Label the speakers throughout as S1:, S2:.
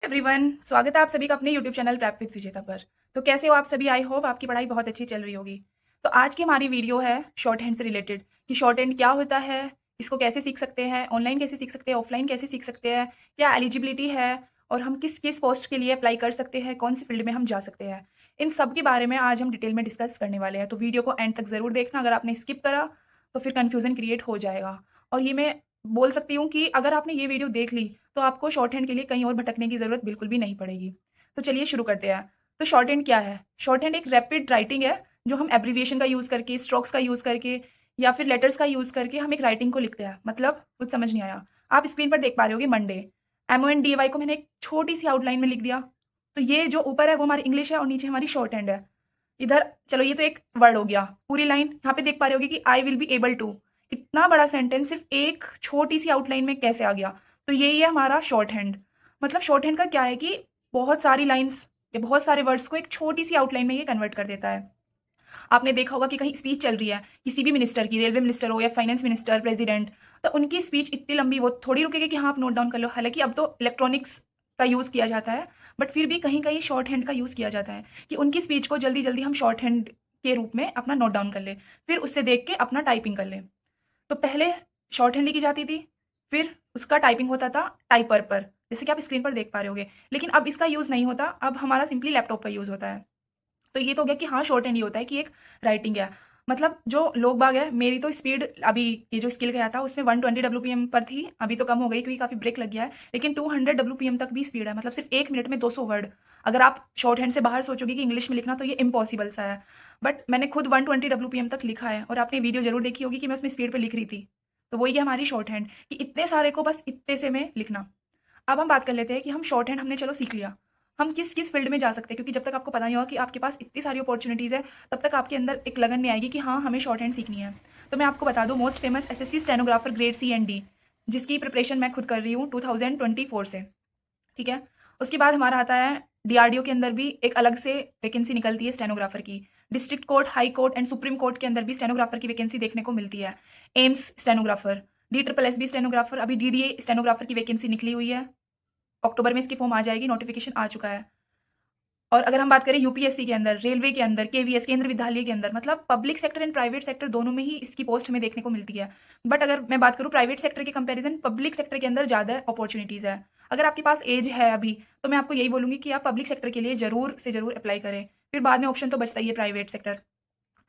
S1: Everyone, स्वागत है आप सभी का अपने यूट्यूब चैनल प्रैप विद विजेता पर। तो कैसे हो आप सभी? आई होप आपकी पढ़ाई बहुत अच्छी चल रही होगी। तो आज की हमारी वीडियो है शॉर्ट हैंड से रिलेटेड कि शॉर्ट हैंड क्या होता है, इसको कैसे सीख सकते हैं, ऑनलाइन कैसे सीख सकते हैं, ऑफलाइन कैसे सीख सकते हैं, क्या एलिजिबिलिटी है और हम किस किस पोस्ट के लिए अप्लाई कर सकते हैं, कौन सी फील्ड में हम जा सकते हैं। इन सब के बारे में आज हम डिटेल में डिस्कस करने वाले हैं। तो वीडियो को एंड तक ज़रूर देखना। अगर आपने स्किप करा तो फिर कन्फ्यूज़न क्रिएट हो जाएगा। और ये मैं बोल सकती हूँ कि अगर आपने ये वीडियो देख ली तो आपको शॉर्ट हैंड के लिए कहीं और भटकने की ज़रूरत बिल्कुल भी नहीं पड़ेगी। तो चलिए शुरू करते हैं। तो शॉर्ट हैंड क्या है? शॉर्ट हैंड एक रैपिड राइटिंग है जो हम एब्रिविएशन का यूज़ करके, स्ट्रोक्स का यूज़ करके या फिर लेटर्स का यूज़ करके हम एक राइटिंग को लिखते हैं। मतलब कुछ समझ नहीं आया? आप स्क्रीन पर देख पा रहे होगे मंडे, MONDAY को मैंने एक छोटी-सी आउटलाइन में लिख दिया। तो ये जो ऊपर है वो हमारी इंग्लिश है और नीचे हमारी शॉर्ट हैंड है। इधर चलो ये तो एक वर्ड हो गया। पूरी लाइन यहाँ पे देख पा रहे होगे कि I will be able to. इतना बड़ा सेंटेंस सिर्फ एक छोटी सी आउटलाइन में कैसे आ गया? तो यही है हमारा शॉर्ट हैंड। मतलब शॉर्ट हैंड का क्या है कि बहुत सारी लाइंस या बहुत सारे वर्ड्स को एक छोटी सी आउटलाइन में ये कन्वर्ट कर देता है। आपने देखा होगा कि कहीं स्पीच चल रही है किसी भी मिनिस्टर की, रेलवे मिनिस्टर हो या फाइनेंस मिनिस्टर, प्रेसिडेंट, तो उनकी स्पीच इतनी लंबी वो थोड़ी रुकेगी कि हाँ आप नोट डाउन कर लो। हालांकि अब तो इलेक्ट्रॉनिक्स का यूज़ किया जाता है, बट फिर भी कहीं कहीं शॉर्ट हैंड का यूज़ किया जाता है कि उनकी स्पीच को जल्दी जल्दी हम शॉर्ट हैंड के रूप में अपना नोट डाउन कर ले, फिर उससे देख के अपना टाइपिंग कर ले। तो पहले शॉर्ट हैंड लिखी जाती थी, फिर उसका टाइपिंग होता था टाइपर पर, जैसे कि आप स्क्रीन पर देख पा रहे होगे। लेकिन अब इसका यूज़ नहीं होता, अब हमारा सिंपली लैपटॉप का यूज़ होता है। तो ये तो हो गया कि हाँ शॉर्ट हैंड ये होता है कि एक राइटिंग है। मतलब जो लोग बाग है, मेरी तो स्पीड अभी ये जो स्किल गया था उसमें 120 WPM पर थी। अभी तो कम हो गई क्योंकि काफ़ी ब्रेक लग गया है, लेकिन 200 WPM तक भी स्पीड है। मतलब सिर्फ 1 मिनट में 200 वर्ड। अगर आप शॉर्ट हैंड से बाहर सोचोगे कि इंग्लिश में लिखना, तो ये इम्पॉसिबल सा है। बट मैंने खुद 120 WPM तक लिखा है और आपने वीडियो जरूर देखी होगी कि मैं उसमें स्पीड पर लिख रही थी। तो वही है हमारी शॉर्ट हैंड कि इतने सारे को बस इतने से में लिखना। अब हम बात कर लेते हैं कि हम शॉर्ट हैंड हमने चलो सीख लिया, हम किस किस फील्ड में जा सकते हैं। क्योंकि जब तक आपको पता नहीं होगा कि आपके पास इतनी सारी अपॉर्चुनिटीज़ है, तब तक आपके अंदर एक लगन नहीं आएगी कि हाँ हमें शॉर्ट हैंड सीखनी है। तो मैं आपको बता दूँ, most famous SSC stenographer grade C and D, जिसकी प्रिपरेशन मैं खुद कर रही हूँ 2024 से। ठीक है। उसके बाद हमारा आता है DRDO के अंदर भी एक अलग से वैकेंसी निकलती है स्टेनोग्राफर की। District court, high court and supreme court के अंदर भी स्टेनोग्राफर की वैकेंसी देखने को मिलती है। एम्स स्टेनोग्राफर, DSSB स्टेनोग्राफर, अभी DDA स्टेनोग्राफर की वैकेंसी निकली हुई है। अक्टूबर में इसकी फॉर्म आ जाएगी, नोटिफिकेशन आ चुका है। और अगर हम बात करें UPSC के अंदर, रेलवे के अंदर, KVS केंद्र विद्यालय के अंदर, मतलब public sector and private sector दोनों में ही इसकी पोस्ट हमें देखने को मिलती है। बट अगर मैं बात करूँ प्राइवेट सेक्टर के कंपैरिजन, पब्लिक सेक्टर के अंदर ज़्यादा अपॉर्चुनिटीज़ है। अगर आपके पास एज है अभी, तो मैं आपको यही बोलूँगी कि आप पब्लिक सेक्टर के लिए ज़रूर से ज़रूर अप्लाई करें। फिर बाद में ऑप्शन तो बचता ही है प्राइवेट सेक्टर।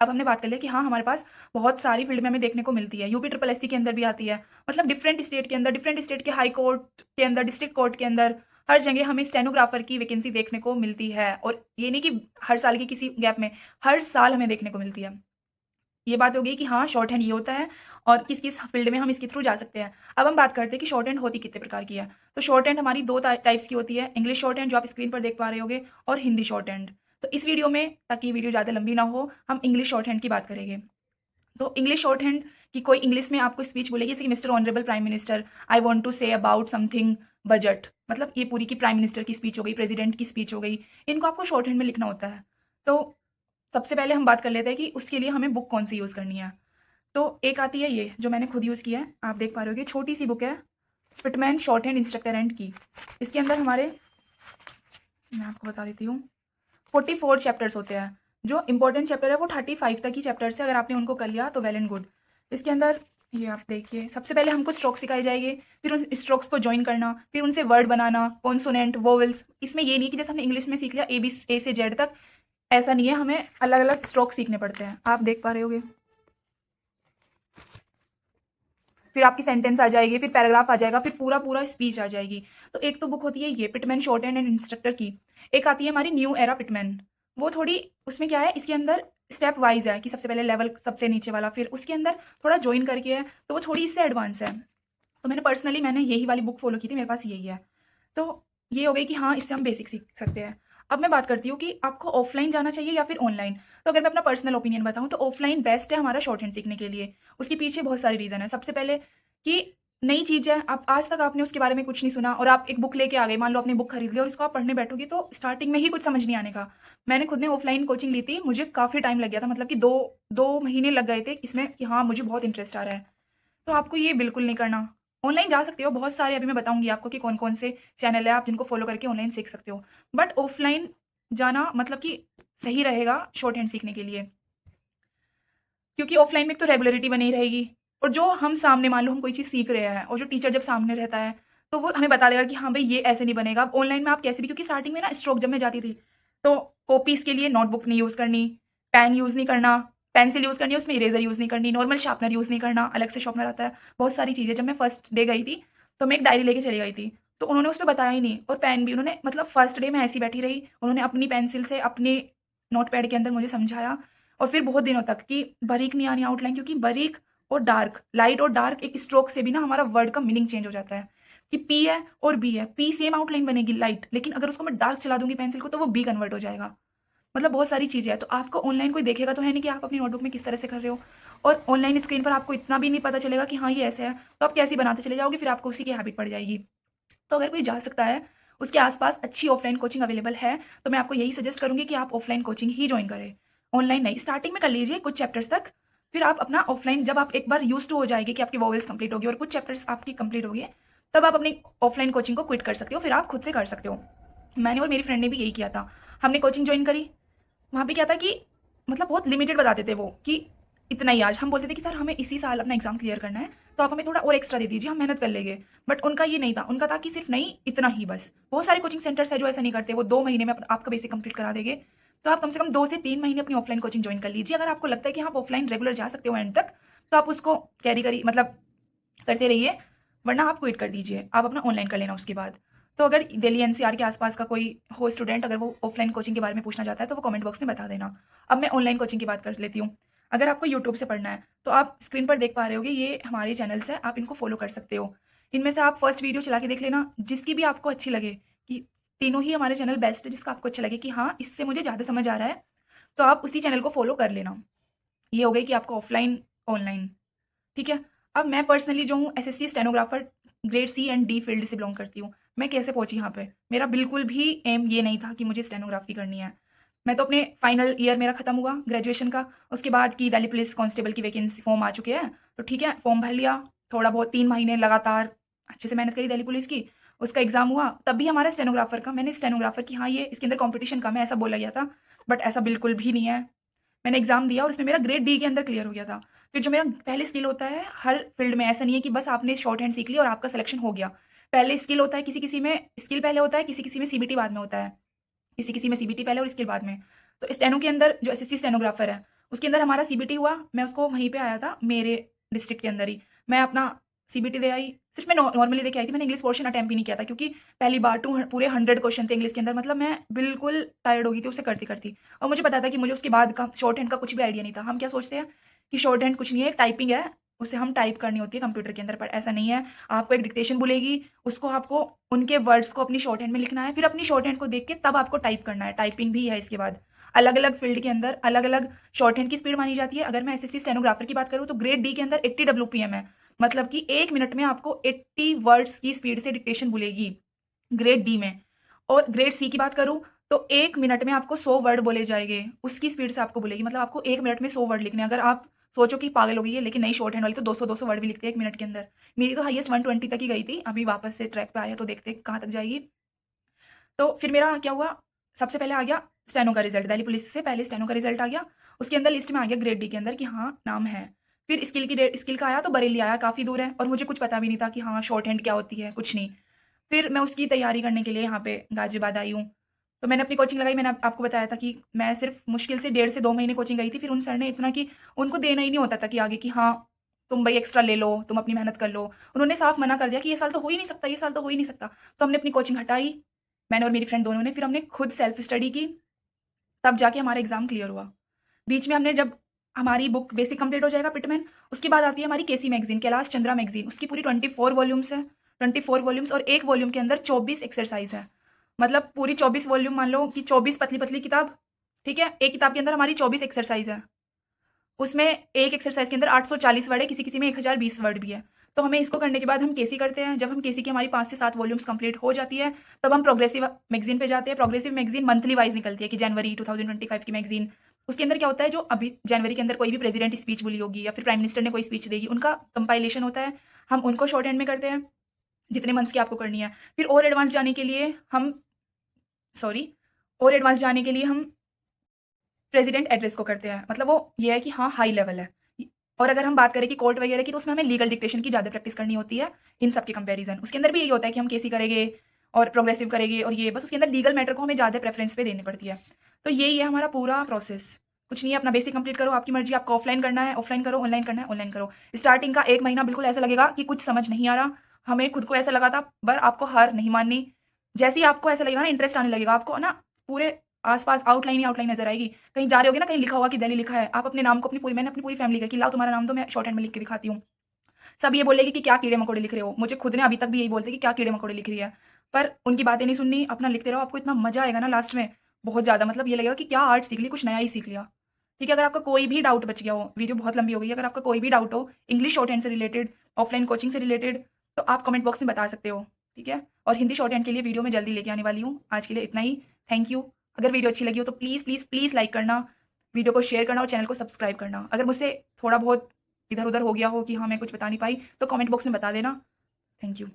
S1: अब हमने बात कर लिया कि हाँ हमारे पास बहुत सारी फील्ड में हमें देखने को मिलती है। UP SSC के अंदर भी आती है। मतलब डिफरेंट स्टेट के अंदर, डिफरेंट स्टेट के हाई कोर्ट के अंदर, डिस्ट्रिक्ट कोर्ट के अंदर, हर जगह हमें स्टेनोग्राफर की वैकेंसी देखने को मिलती है। और ये नहीं कि हर साल के किसी गैप में, हर साल हमें देखने को मिलती है। ये बात हो गई कि हाँ शॉर्ट हैंड ये होता है और किस किस फील्ड में हम इसके थ्रू जा सकते हैं। अब हम बात करते हैं कि शॉर्ट हैंड होती कितने प्रकार की है। तो शॉर्ट हैंड हमारी दो टाइप्स की होती है, इंग्लिश शॉर्ट हैंड जो आप स्क्रीन पर देख पा रहे होगे, और हिंदी शॉर्ट हैंड। तो इस वीडियो में, ताकि ये वीडियो ज़्यादा लंबी ना हो, हम इंग्लिश शॉर्ट हैंड की बात करेंगे। तो इंग्लिश शॉर्ट हैंड की कोई इंग्लिश में आपको स्पीच बोलेगी, जैसे कि mister honourable prime minister, I want to say about something budget. मतलब ये पूरी की प्राइम मिनिस्टर की स्पीच हो गई, प्रेसिडेंट की स्पीच हो गई, इनको आपको शॉर्ट हैंड में लिखना होता है। तो सबसे पहले हम बात कर लेते हैं कि उसके लिए हमें बुक कौन सी यूज़ करनी है। तो एक आती है ये जो मैंने खुद यूज़ किया है, आप देख पा रहे होगे, छोटी सी बुक है, Pitman short hand instructor and की। इसके अंदर हमारे, मैं आपको बता देती हूँ, 44 चैप्टर्स होते हैं। जो इंपॉर्टेंट चैप्टर है वो 35 तक ही चैप्टर्स है। अगर आपने उनको कर लिया तो वेल एंड गुड। इसके अंदर ये आप देखिए, सबसे पहले हमको स्ट्रोक्स सिखाए जाएंगे, फिर उन स्ट्रोक्स को ज्वाइन करना, फिर उनसे वर्ड बनाना, कॉन्सोनेंट, वोवेल्स। इसमें ये नहीं कि जैसे हमने इंग्लिश में सीख लिया A से Z तक, ऐसा नहीं है, हमें अलग अलग स्ट्रोक्स सीखने पड़ते हैं। आप देख पा रहे होगे, फिर आपकी सेंटेंस आ जाएगी, फिर पैराग्राफ आ जाएगा, फिर पूरा पूरा स्पीच आ जाएगी। तो एक तो बुक होती है ये Pitman short hand and instructor की। एक आती है हमारी न्यू एरा पिटमैन। वो थोड़ी, उसमें क्या है, इसके अंदर स्टेप वाइज है कि सबसे पहले लेवल सबसे नीचे वाला, फिर उसके अंदर थोड़ा ज्वाइन करके है, तो वो थोड़ी इससे एडवांस है। तो मैंने यही वाली बुक फॉलो की थी, मेरे पास यही है। तो ये हो गई कि हाँ इससे हम बेसिक सीख सकते हैं। अब मैं बात करती हूँ कि आपको ऑफलाइन जाना चाहिए या फिर ऑनलाइन। तो अगर मैं अपना पर्सनल ओपिनियन बताऊँ तो ऑफलाइन बेस्ट है हमारा शॉर्ट हैंड सीखने के लिए। उसके पीछे बहुत सारे रीज़न है। सबसे पहले कि नई चीज़ है, आप आज तक आपने उसके बारे में कुछ नहीं सुना और आप एक बुक लेके आ गए, मान लो आपने बुक खरीद ली और इसको आप पढ़ने बैठोगे तो स्टार्टिंग में ही कुछ समझ नहीं आने का। मैंने खुद ने ऑफलाइन कोचिंग ली थी, मुझे काफ़ी टाइम लग गया था, मतलब कि दो महीने लग गए थे इसमें कि हाँ मुझे बहुत इंटरेस्ट आ रहा है। तो आपको ये बिल्कुल नहीं करना। ऑनलाइन जा सकते हो, बहुत सारे अभी मैं बताऊँगी आपको कि कौन-कौन से चैनल है आप जिनको फ़ॉलो करके ऑनलाइन सीख सकते हो। बट ऑफ़लाइन जाना मतलब कि सही रहेगा शॉर्ट हैंड सीखने के लिए। क्योंकि ऑफ़लाइन में एक तो रेगुलरिटी बनी रहेगी और जो हम सामने मान लो हम कोई चीज़ सीख रहे हैं और जो टीचर जब सामने रहता है, तो वो हमें बता देगा कि हाँ, भई ये ऐसे नहीं बनेगा। अब ऑनलाइन में आप कैसे भी क्योंकि स्टार्टिंग में ना स्ट्रोक जब मैं जाती थी, तो कॉपीज़ के लिए नोटबुक नहीं यूज़ करनी, पेन यूज़ नहीं करना, पेंसिल यूज़ करनी है उसमें इरेज़र यूज़ नहीं करनी, नॉर्मल शार्पनर यूज़ नहीं करना, अलग से शार्पनर आता है, बहुत सारी चीज़ें। जब मैं फर्स्ट डे गई थी, तो मैं एक डायरी लेके चली गई थी, तो उन्होंने उसमें बताया ही नहीं और पेन भी उन्होंने मतलब फर्स्ट डे मैं ऐसी बैठी रही, उन्होंने अपनी पेंसिल से अपने नोटपैड के अंदर मुझे समझाया और फिर बहुत दिनों तक कि बारीक नहीं आनी आउटलाइन क्योंकि बारीक और डार्क, लाइट और डार्क एक स्ट्रोक से भी ना हमारा वर्ड का मीनिंग चेंज हो जाता है कि पी है और बी है। पी सेम आउटलाइन बनेगी लाइट, लेकिन अगर उसको मैं डार्क चला दूँगी पेंसिल को तो वो बी कन्वर्ट हो जाएगा। मतलब बहुत सारी चीज़ें हैं, तो आपको ऑनलाइन कोई देखेगा तो है नहीं कि आप अपनी नोटबुक में किस तरह से कर रहे हो और ऑनलाइन स्क्रीन पर आपको इतना भी नहीं पता चलेगा कि हाँ, ये ऐसे है, तो आप कैसे बनाते चले जाओगे, फिर आपको उसी की हैबिट पड़ जाएगी। तो अगर कोई जा सकता है, उसके आस-पास अच्छी ऑफ़लाइन कोचिंग अवेलेबल है, तो मैं आपको यही सजेस्ट करूँगी कि आप ऑफ़लाइन कोचिंग ही जॉइन करें। ऑनलाइन नहीं, स्टार्टिंग में कर लीजिए कुछ चैप्टर्स तक, फिर आप अपना ऑफ़लाइन जब आप एक बार यूज़्ड टू हो जाएँगे कि आपकी वोवेल्स कंप्लीट होगी और कुछ चैप्टर्स आपकी कंप्लीट हो गए, तब आप अपनी ऑफ़लाइन कोचिंग को क्विट कर सकते हो, फिर आप खुद से कर सकते हो। मैंने और मेरी फ्रेंड ने भी यही किया था। हमने कोचिंग जॉइन करी, वहाँ पे क्या था कि मतलब बहुत लिमिटेड बताते थे वो कि इतना ही आज हम बोलते थे कि सर हमें इसी साल अपना एग्जाम क्लियर करना है तो आप हमें थोड़ा और एक्स्ट्रा दे दीजिए हम मेहनत कर लेंगे। बट उनका ये नहीं था, उनका था कि सिर्फ नहीं इतना ही बस। बहुत सारे कोचिंग सेंटर्स है जो ऐसा नहीं करते, वो 2 महीने में आपका बेसिक कंप्लीट करा देंगे। तो आप कम से कम 2 से 3 महीने अपनी ऑफलाइन कोचिंग ज्वाइन कर लीजिए। अगर आपको लगता है कि आप ऑफलाइन रेगुलर जा सकते हो एंड तक, तो आप उसको कैरी करिए, मतलब करते रहिए, वरना आप क्विट कर दीजिए, आप अपना ऑनलाइन कर लेना उसके बाद। तो अगर दिल्ली एनसीआर के आसपास का कोई हो स्टूडेंट, अगर वो ऑफलाइन कोचिंग के बारे में पूछना चाहता है तो वो कमेंट बॉक्स में बता देना। अब मैं ऑनलाइन कोचिंग की बात कर लेती हूँ। अगर आपको यूट्यूब से पढ़ना है तो आप स्क्रीन पर देख पा रहे होगे, ये हमारे चैनल्स हैं, आप इनको फॉलो कर सकते हो। इनमें से आप फर्स्ट वीडियो चला के देख लेना, जिसकी भी आपको अच्छी लगे कि तीनों ही हमारे चैनल बेस्ट है, जिसका आपको अच्छा लगे कि हाँ इससे मुझे ज़्यादा समझ आ रहा है, तो आप उसी चैनल को फॉलो कर लेना। ये हो गई कि आपको ऑफलाइन ऑनलाइन, ठीक है। अब मैं पर्सनली जो हूँ SSC stenographer grade C and D field से बिलोंग करती हूँ। मैं कैसे पहुँची यहाँ पे? मेरा बिल्कुल भी एम ये नहीं था कि मुझे स्टेनोग्राफी करनी है। मैं तो अपने फाइनल ईयर मेरा खत्म हुआ ग्रेजुएशन का, उसके बाद की दिल्ली पुलिस कांस्टेबल की वैकेंसी फॉर्म आ चुके हैं, तो ठीक है फॉर्म भर लिया। थोड़ा बहुत 3 महीने लगातार अच्छे से मेहनत करी दिल्ली पुलिस की, उसका एग्जाम हुआ, तब भी हमारा स्टेनोग्राफर का, मैंने स्टेनोग्राफर की हाँ ये इसके अंदर कॉम्पिटिशन कम है ऐसा बोला गया था, बट ऐसा बिल्कुल भी नहीं है। मैंने एग्ज़ाम दिया और उसमें मेरा ग्रेड डी के अंदर क्लियर हो गया था। फिर जो मेरा पहले स्किल होता है हर फील्ड में, ऐसा नहीं है कि बस आपने शॉर्ट हैंड सीख लिया और आपका सिलेक्शन हो गया। पहले स्किल होता है, किसी-किसी में स्किल पहले होता है, किसी-किसी में सीबीटी बाद में होता है। किसी-किसी में सीबीटी पहले और स्किल बाद में। तो स्टेनो के अंदर जो एसएससी स्टेनोग्राफर है, उसके अंदर हमारा सीबीटी हुआ, मैं उसको वहीं पे आया था मेरे डिस्ट्रिक्ट के अंदर ही। मैं अपना सीबीटी दे आई, सिर्फ मैं नॉर्मली देके आई थी, मैंने इंग्लिश पोर्शन अटेम्प्ट ही नहीं किया था क्योंकि पहली बार पूरे 100 क्वेश्चन थे इंग्लिश के अंदर, मतलब मैं बिल्कुल टायर्ड हो गई थी उसे करती-करती। और मुझे पता था कि मुझे उसके बाद का शॉर्ट हैंड का कुछ भी आइडिया नहीं था। हम क्या सोचते हैं कि शॉर्ट हैंड कुछ नहीं है, एक टाइपिंग है, उसे हम टाइप करनी होती है कंप्यूटर के अंदर, पर ऐसा नहीं है। आपको एक डिक्टेशन बोलेगी, उसको आपको उनके वर्ड्स को अपनी शॉर्ट हैंड में लिखना है, फिर अपनी शॉर्ट हैंड को देख के तब आपको टाइप करना है, टाइपिंग भी है इसके बाद। अलग-अलग फील्ड के अंदर अलग-अलग शॉर्ट हैंड की स्पीड मानी जाती है। अगर मैं एसएससी स्टेनोग्राफर की बात करूँ तो ग्रेड डी के अंदर 80 डब्ल्यूपीएम है, मतलब कि 1 मिनट में आपको 80 वर्ड्स की स्पीड से डिक्टेशन बोलेगी, ग्रेड डी में। और ग्रेड सी की बात करूँ तो 1 मिनट में आपको 100 वर्ड बोले जाएँगे, उसकी स्पीड से आपको बोलेगी, मतलब आपको 1 मिनट में 100 वर्ड लिखने हैं। अगर आप सोचो कि पागल हो गई है, लेकिन नहीं शॉर्ट हैंड वाली तो 200-200 वर्ड भी लिखते हैं 1 मिनट के अंदर। मेरी तो हाईएस्ट 120 तक ही गई थी, अभी वापस से ट्रैक पे आया तो देखते हैं कहाँ तक जाएगी। तो फिर मेरा क्या हुआ, सबसे पहले आ गया स्टेनो का रिजल्ट, दिल्ली पुलिस से पहले स्टेनो का रिजल्ट आ गया, उसके अंदर लिस्ट में आ गया ग्रेड डी के अंदर कि हाँ नाम है। फिर स्किल का आया तो बरेली आया, काफ़ी दूर है और मुझे कुछ पता भी नहीं था कि हाँ शॉर्ट हैंड क्या होती है, कुछ नहीं। फिर मैं उसकी तैयारी करने के लिए यहाँ पे गाजियाबाद आई हूँ। तो मैंने अपनी कोचिंग लगाई, मैंने आपको बताया था कि मैं सिर्फ मुश्किल से 1.5 से 2 महीने कोचिंग गई थी। फिर उन सर ने इतना कि उनको देना ही नहीं होता था कि आगे कि हाँ तुम भाई एक्स्ट्रा ले लो, तुम अपनी मेहनत कर लो। उन्होंने साफ मना कर दिया कि ये साल तो हो ही नहीं सकता, ये साल तो हो ही नहीं सकता। तो हमने अपनी कोचिंग हटाई, मैंने और मेरी फ्रेंड दोनों ने, फिर हमने खुद सेल्फ स्टडी की, तब जाके हमारा एग्ज़ाम क्लियर हुआ। बीच में हमने जब हमारी बुक बेसिक कंप्लीट हो जाएगा पिटमैन, उसके बाद आती है हमारी केसी मैगज़ीन, कैलाश चंद्रा मैगज़ीन, उसकी पूरी 24 वॉल्यूम्स है, 24 वॉल्यूम्स और एक वॉल्यूम के अंदर 24 एक्सरसाइज़ है। मतलब पूरी 24 वॉल्यूम मान लो कि 24 पतली-पतली किताब, ठीक है? एक किताब के अंदर हमारी 24 एक्सरसाइज़ है। उसमें एक एक्सरसाइज के अंदर 840 वर्ड है, किसी-किसी में 1020 वर्ड भी है। तो हमें इसको करने के बाद हम केसी करते हैं। जब हम केसी की हमारी 5 से 7 वॉल्यूम्स कंप्लीट हो जाती है, तब हम प्रोग्रेसिव मैगज़ीन पे जाते हैं। प्रोग्रेसिव मैगज़ीन मंथली वाइज़ निकलती है कि जनवरी 2025 की मैगज़ीन। उसके अंदर क्या होता है, जो अभी जनवरी के अंदर कोई भी प्रेज़िडेंट स्पीच बोली होगी या फिर प्राइम मिनिस्टर ने कोई स्पीच देगी, उनका कंपाइलेशन होता है। हम उनको शॉर्ट हैंड में करते हैं जितने मंथ्स की आपको करनी है। फिर और एडवांस जाने के लिए हम प्रेसिडेंट एड्रेस को करते हैं। मतलब वो ये है कि हाँ, हाई लेवल है। और अगर हम बात करें कि कोर्ट वगैरह की, तो उसमें हमें लीगल डिक्टेशन की ज़्यादा प्रैक्टिस करनी होती है इन सब के कंपैरिजन। उसके अंदर भी यही होता है कि हम केसी करेंगे और प्रोग्रेसिव करेंगे, और ये बस उसके अंदर लीगल मैटर को हमें ज़्यादा प्रेफरेंस पे देनी पड़ती है। तो यही है हमारा पूरा प्रोसेस। कुछ नहीं है, अपना बेसिक कंप्लीट करो, आपकी मर्जी, आपको ऑफलाइन करना है ऑफलाइन करो, ऑनलाइन करना है ऑनलाइन करो। स्टार्टिंग का 1 महीना बिल्कुल ऐसा लगेगा कि कुछ समझ नहीं आ रहा। हमें खुद को ऐसा लगा था, पर आपको हार नहीं माननी। जैसे ही आपको ऐसा लगेगा ना, इंटरेस्ट आने लगेगा, आपको ना पूरे आस-पास आउटलाइन ही आउटलाइन नज़र आएगी। कहीं जा रहे होगे ना, कहीं लिखा होगा कि दिल्ली लिखा है, आप अपने नाम को मैंने अपनी पूरी फैमिली का कि लाओ तुम्हारा नाम दो, मैं शॉर्ट हैंड में लिख के दिखाती हूँ। सब ये बोलेंगे कि क्या कीड़े-मकोड़े लिख रहे हो। मुझे खुद ने अभी तक भी यही बोलते हैं कि क्या कीड़े-मकोड़े लिख रही है। पर उनकी बातें नहीं सुननी, अपना लिखते रहो, आपको इतना मज़ा आएगा ना लास्ट में, बहुत ज़्यादा। मतलब ये लगेगा कि क्या आर्ट सीख ली, कुछ नया ही सीख लिया। ठीक है, अगर आपका कोई भी डाउट बच गया हो, वीडियो बहुत लंबी हो गई है, अगर आपका कोई भी डाउट हो इंग्लिश शॉर्ट हैंड से रिलेटेड, ऑफलाइन कोचिंग से रिलेटेड, तो आप कमेंट बॉक्स में बता सकते हो। ठीक है? और हिंदी शॉर्ट हैंड के लिए वीडियो मैं जल्दी लेके आने वाली हूँ। आज के लिए इतना ही। Thank you. अगर वीडियो अच्छी लगी हो तो प्लीज़, प्लीज़, प्लीज़ लाइक करना, वीडियो को शेयर करना और चैनल को सब्सक्राइब करना। अगर मुझसे थोड़ा बहुत इधर-उधर हो गया हो कि हाँ, मैं कुछ बता नहीं पाई, तो कमेंट बॉक्स में बता देना। Thank you.